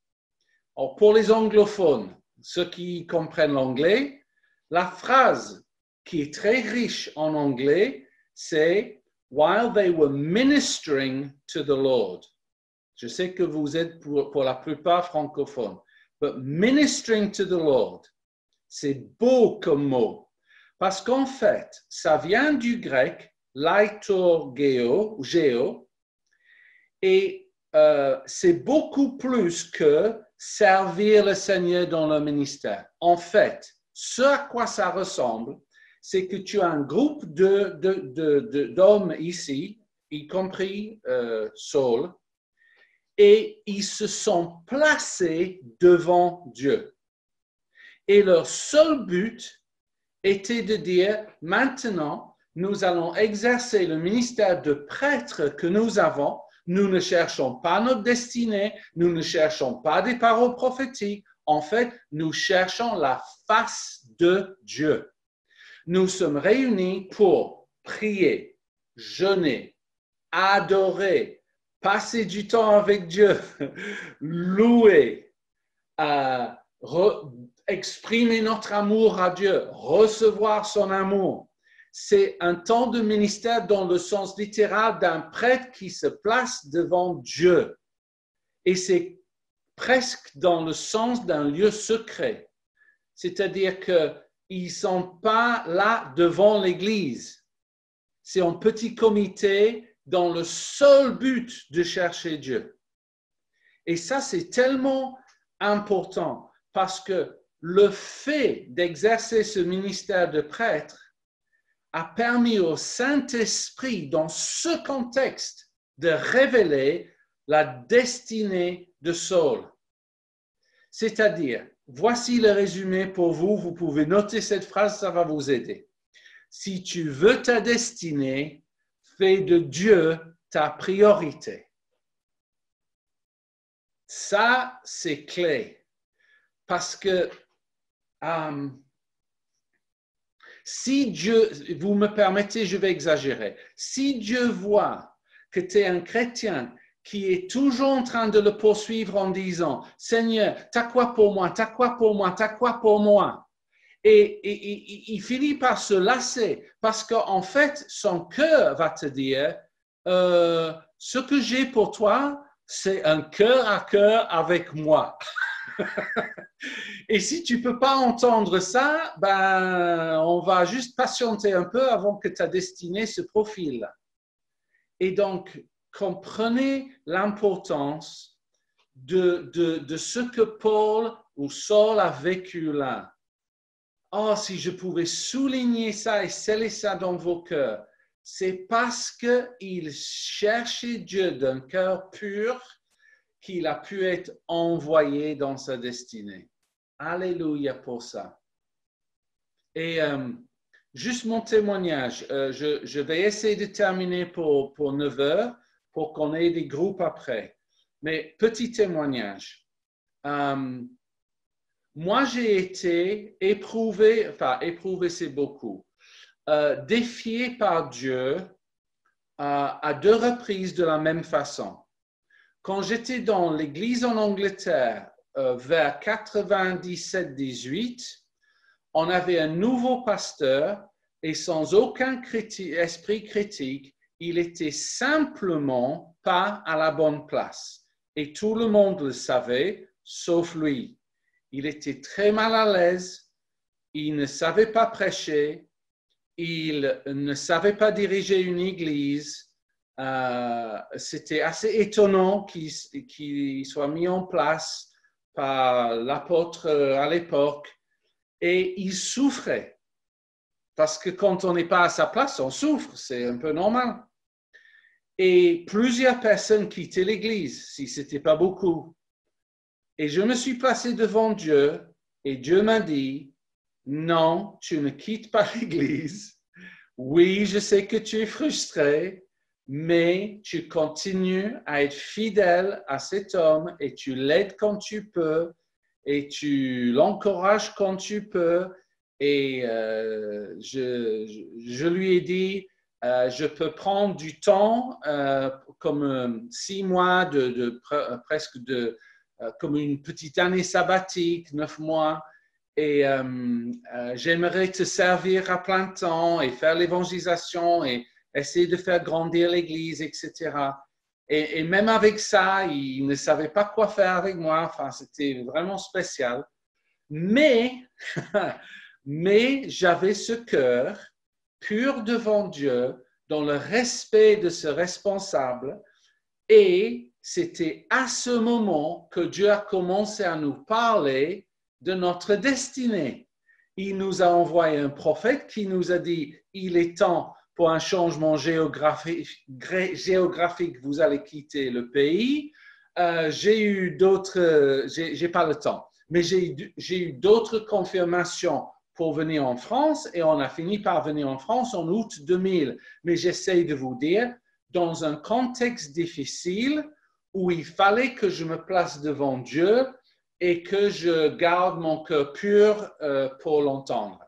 Alors, pour les anglophones, ceux qui comprennent l'anglais, la phrase qui est très riche en anglais, c'est « while they were ministering to the Lord ». Je sais que vous êtes pour la plupart francophones, but ministering to the Lord, c'est beau comme mot. Parce qu'en fait, ça vient du grec liturgeo, et c'est beaucoup plus que servir le Seigneur dans le ministère. En fait, ce à quoi ça ressemble, c'est que tu as un groupe d'hommes ici, y compris Saul, et ils se sont placés devant Dieu. Et leur seul but était de dire, maintenant, nous allons exercer le ministère de prêtre que nous avons. Nous ne cherchons pas notre destinée, nous ne cherchons pas des paroles prophétiques. En fait, nous cherchons la face de Dieu. Nous sommes réunis pour prier, jeûner, adorer, passer du temps avec Dieu, louer, exprimer notre amour à Dieu, recevoir son amour. C'est un temps de ministère dans le sens littéral d'un prêtre qui se place devant Dieu. Et c'est presque dans le sens d'un lieu secret. C'est-à-dire qu'ils ne sont pas là devant l'Église. C'est un petit comité dans le seul but de chercher Dieu. Et ça, c'est tellement important parce que le fait d'exercer ce ministère de prêtre a permis au Saint-Esprit, dans ce contexte, de révéler la destinée de Saul. C'est-à-dire, voici le résumé pour vous, vous pouvez noter cette phrase, ça va vous aider. Si tu veux ta destinée, fais de Dieu ta priorité. Ça, c'est clé. Parce que si Dieu, vous me permettez, je vais exagérer. Si Dieu voit que tu es un chrétien qui est toujours en train de le poursuivre en disant, Seigneur, t'as quoi pour moi, t'as quoi pour moi, t'as quoi pour moi? Et il finit par se lasser parce qu'en fait, son cœur va te dire, ce que j'ai pour toi, c'est un cœur à cœur avec moi. Et si tu ne peux pas entendre ça, ben, on va juste patienter un peu avant que ta destinée se profile. Et donc, comprenez l'importance de ce que Paul ou Saul a vécu là. Oh, si je pouvais souligner ça et sceller ça dans vos cœurs, c'est parce qu'il cherchait Dieu d'un cœur pur qu'il a pu être envoyé dans sa destinée. Alléluia pour ça. Et juste mon témoignage, je vais essayer de terminer pour 9 heures pour qu'on ait des groupes après. Mais petit témoignage. Moi, j'ai été éprouvé c'est beaucoup, défié par Dieu à 2 reprises de la même façon. Quand j'étais dans l'église en Angleterre, vers 97-18, on avait un nouveau pasteur et sans aucun esprit critique, il était simplement pas à la bonne place. Et tout le monde le savait, sauf lui. il était très mal à l'aise, il ne savait pas prêcher, il ne savait pas diriger une église. C'était assez étonnant qu'il soit mis en place par l'apôtre à l'époque. Et il souffrait. Parce que quand on n'est pas à sa place, on souffre. C'est un peu normal. Et plusieurs personnes quittaient l'église, si ce n'était pas beaucoup. Et je me suis placé devant Dieu et Dieu m'a dit, non, tu ne quittes pas l'église. Oui, je sais que tu es frustré, mais tu continues à être fidèle à cet homme et tu l'aides quand tu peux et tu l'encourages quand tu peux. Et je lui ai dit, je peux prendre du temps, comme 6 mois, presque comme une petite année sabbatique, 9 mois. Et j'aimerais te servir à plein temps et faire l'évangélisation et essayer de faire grandir l'Église, etc. Et même avec ça, il ne savait pas quoi faire avec moi. Enfin, c'était vraiment spécial. Mais, mais j'avais ce cœur pur devant Dieu, dans le respect de ce responsable. Et c'était à ce moment que Dieu a commencé à nous parler de notre destinée. Il nous a envoyé un prophète qui nous a dit, il est temps pour un changement géographique, vous allez quitter le pays. J'ai eu d'autres, j'ai pas le temps, mais j'ai eu d'autres confirmations pour venir en France et on a fini par venir en France en août 2000. Mais j'essaie de vous dire, dans un contexte difficile où il fallait que je me place devant Dieu et que je garde mon cœur pur pour l'entendre.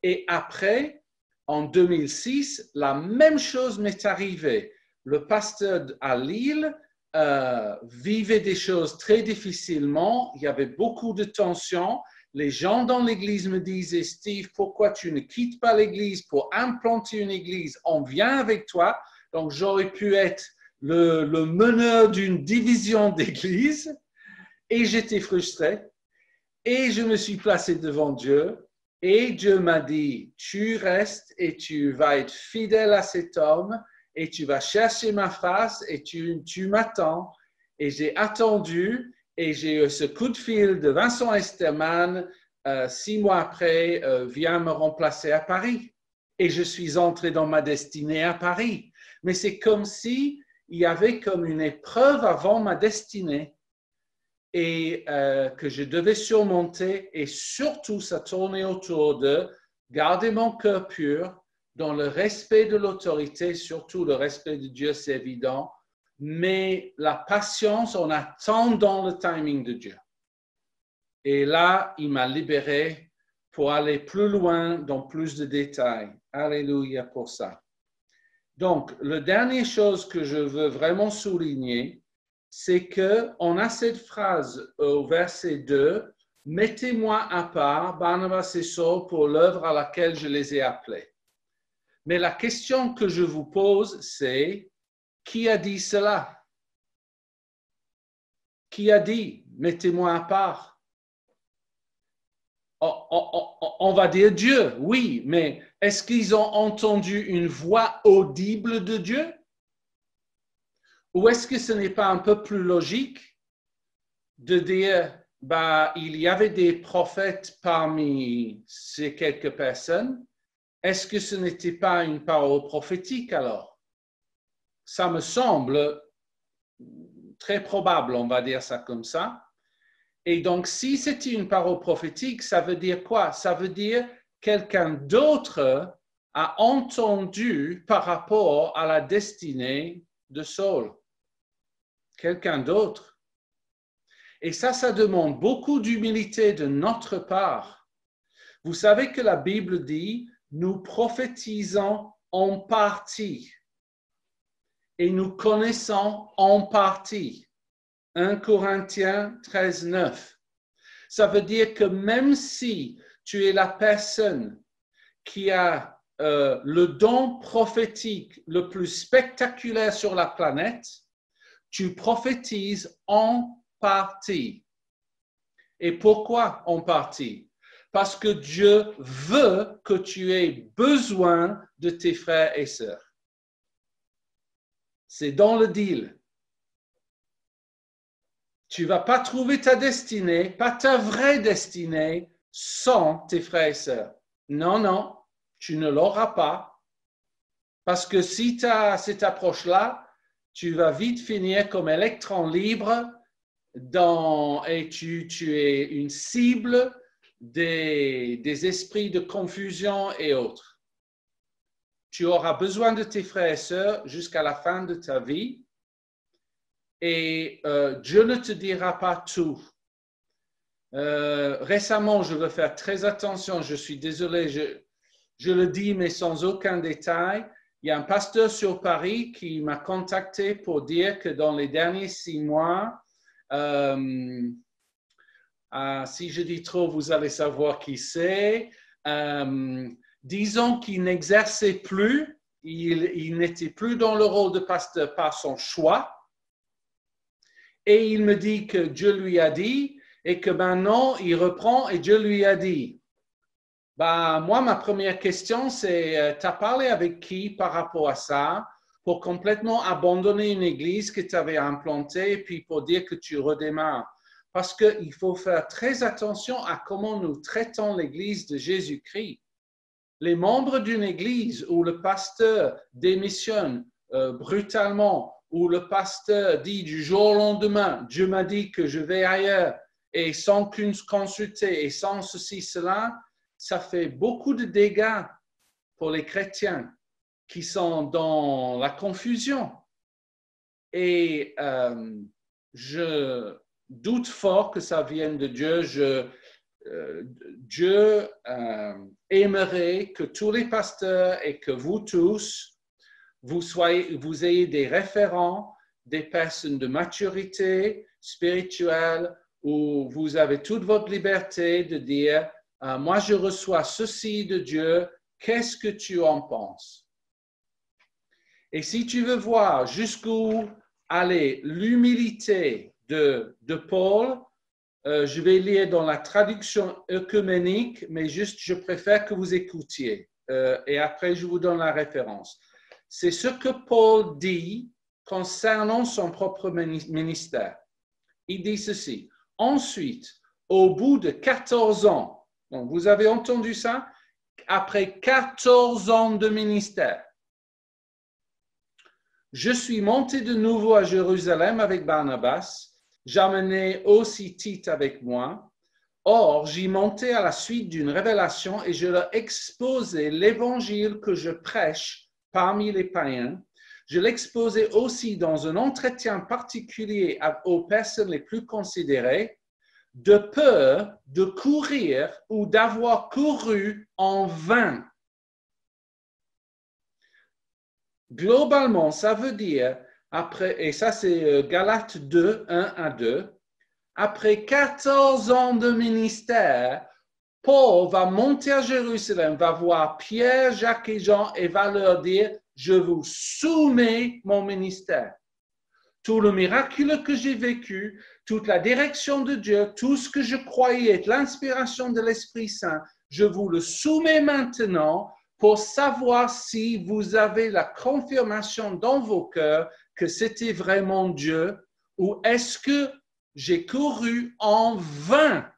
Et après, en 2006, la même chose m'est arrivée. Le pasteur à Lille vivait des choses très difficilement. Il y avait beaucoup de tensions. Les gens dans l'église me disaient, Steve, pourquoi tu ne quittes pas l'église pour implanter une église? On vient avec toi. Donc, j'aurais pu être le meneur d'une division d'église. Et j'étais frustré. Et je me suis placé devant Dieu. Et Dieu m'a dit, tu restes et tu vas être fidèle à cet homme et tu vas chercher ma face et tu m'attends. Et j'ai attendu et j'ai eu ce coup de fil de Vincent Esterman 6 mois après, vient me remplacer à Paris. Et je suis entré dans ma destinée à Paris. Mais c'est comme si il y avait comme une épreuve avant ma destinée et que je devais surmonter, et surtout ça tournait autour de garder mon cœur pur dans le respect de l'autorité, surtout le respect de Dieu, c'est évident, mais la patience en attendant le timing de Dieu. Et là, il m'a libéré pour aller plus loin dans plus de détails. Alléluia pour ça. Donc, la dernière chose que je veux vraiment souligner, c'est qu'on a cette phrase au verset 2, « Mettez-moi à part, Barnabas et Saul, pour l'œuvre à laquelle je les ai appelés. » Mais la question que je vous pose, c'est, qui a dit cela? Qui a dit, « Mettez-moi à part » On va dire Dieu, oui, mais est-ce qu'ils ont entendu une voix audible de Dieu? Ou est-ce que ce n'est pas un peu plus logique de dire, bah, il y avait des prophètes parmi ces quelques personnes, est-ce que ce n'était pas une parole prophétique alors? Ça me semble très probable, on va dire ça comme ça. Et donc, si c'était une parole prophétique, ça veut dire quoi? Ça veut dire quelqu'un d'autre a entendu par rapport à la destinée de Saul. Quelqu'un d'autre. Et ça demande beaucoup d'humilité de notre part. Vous savez que la Bible dit, nous prophétisons en partie et nous connaissons en partie. 1 Corinthiens 13, 9. Ça veut dire que même si tu es la personne qui a le don prophétique le plus spectaculaire sur la planète, tu prophétises en partie. Et pourquoi en partie? Parce que Dieu veut que tu aies besoin de tes frères et sœurs. C'est dans le deal. Tu ne vas pas trouver ta destinée, pas ta vraie destinée, sans tes frères et sœurs. Non, non, tu ne l'auras pas. Parce que si tu as cette approche-là, tu vas vite finir comme électron libre et tu es une cible des esprits de confusion et autres. Tu auras besoin de tes frères et sœurs jusqu'à la fin de ta vie et Dieu ne te dira pas tout. Récemment, je veux faire très attention, je suis désolé, je le dis, mais sans aucun détail. Il y a un pasteur sur Paris qui m'a contacté pour dire que dans les derniers 6 mois, si je dis trop, vous allez savoir qui c'est. Disons qu'il n'exerçait plus, il n'était plus dans le rôle de pasteur par son choix. Et il me dit que Dieu lui a dit et que maintenant il reprend et Dieu lui a dit. Moi, ma première question, c'est, tu as parlé avec qui par rapport à ça pour complètement abandonner une église que tu avais implantée et puis pour dire que tu redémarres? Parce qu'il faut faire très attention à comment nous traitons l'église de Jésus-Christ. Les membres d'une église où le pasteur démissionne brutalement, où le pasteur dit du jour au lendemain, Dieu m'a dit que je vais ailleurs, et sans consulter, et sans ceci, cela, ça fait beaucoup de dégâts pour les chrétiens qui sont dans la confusion. Et je doute fort que ça vienne de Dieu. Dieu aimerait que tous les pasteurs et que vous tous, vous ayez des référents, des personnes de maturité spirituelle où vous avez toute votre liberté de dire moi je reçois ceci de Dieu, qu'est-ce que tu en penses? Et si tu veux voir jusqu'où aller l'humilité de Paul, je vais lire dans la traduction œcuménique, mais juste je préfère que vous écoutiez et après je vous donne la référence. C'est ce que Paul dit concernant son propre ministère. Il dit ceci. Ensuite, au bout de 14 ans, donc vous avez entendu ça? Après 14 ans de ministère, je suis monté de nouveau à Jérusalem avec Barnabas. J'amenais aussi Tite avec moi. Or, j'y montais à la suite d'une révélation et je leur exposais l'évangile que je prêche parmi les païens. Je l'exposais aussi dans un entretien particulier aux personnes les plus considérées, de peur de courir ou d'avoir couru en vain. Globalement, ça veut dire, et ça c'est Galates 2, 1 à 2, après 14 ans de ministère, Paul va monter à Jérusalem, va voir Pierre, Jacques et Jean et va leur dire, je vous soumets mon ministère. Tout le miracle que j'ai vécu, toute la direction de Dieu, tout ce que je croyais être l'inspiration de l'Esprit Saint, je vous le soumets maintenant pour savoir si vous avez la confirmation dans vos cœurs que c'était vraiment Dieu ou est-ce que j'ai couru en vain.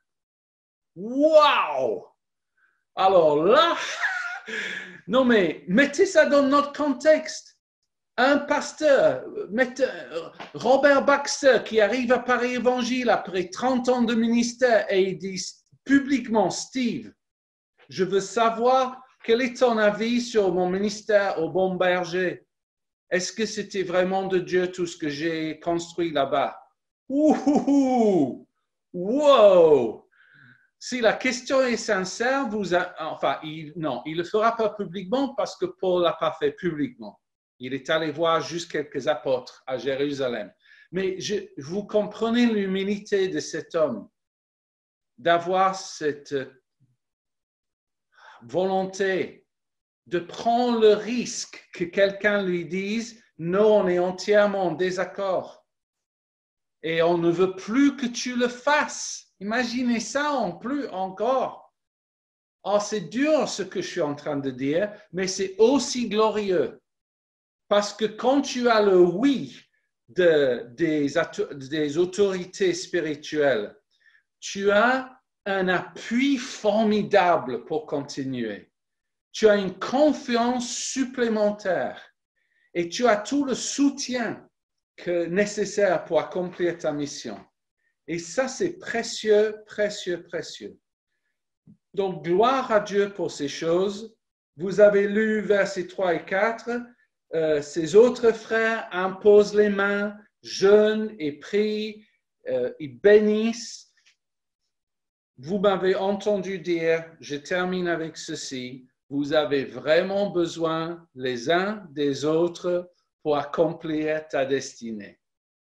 Wow! Alors là, non mais mettez ça dans notre contexte. Un pasteur, Robert Baxter, qui arrive à Paris Évangile après 30 ans de ministère et il dit publiquement, Steve, je veux savoir quel est ton avis sur mon ministère au Bon Berger. Est-ce que c'était vraiment de Dieu tout ce que j'ai construit là-bas? Ouh! Wow! Si la question est sincère, il ne le fera pas publiquement parce que Paul ne l'a pas fait publiquement. Il est allé voir juste quelques apôtres à Jérusalem. Mais vous comprenez l'humilité de cet homme, d'avoir cette volonté de prendre le risque que quelqu'un lui dise « Non, on est entièrement en désaccord et on ne veut plus que tu le fasses. » Imaginez ça en plus encore. Oh, c'est dur ce que je suis en train de dire, mais c'est aussi glorieux. Parce que quand tu as le oui des autorités spirituelles, tu as un appui formidable pour continuer. Tu as une confiance supplémentaire et tu as tout le soutien nécessaire pour accomplir ta mission. Et ça, c'est précieux, précieux, précieux. Donc, gloire à Dieu pour ces choses. Vous avez lu versets 3 et 4. Ces autres frères imposent les mains, jeûnent et prient, ils bénissent. Vous m'avez entendu dire, je termine avec ceci, vous avez vraiment besoin les uns des autres pour accomplir ta destinée.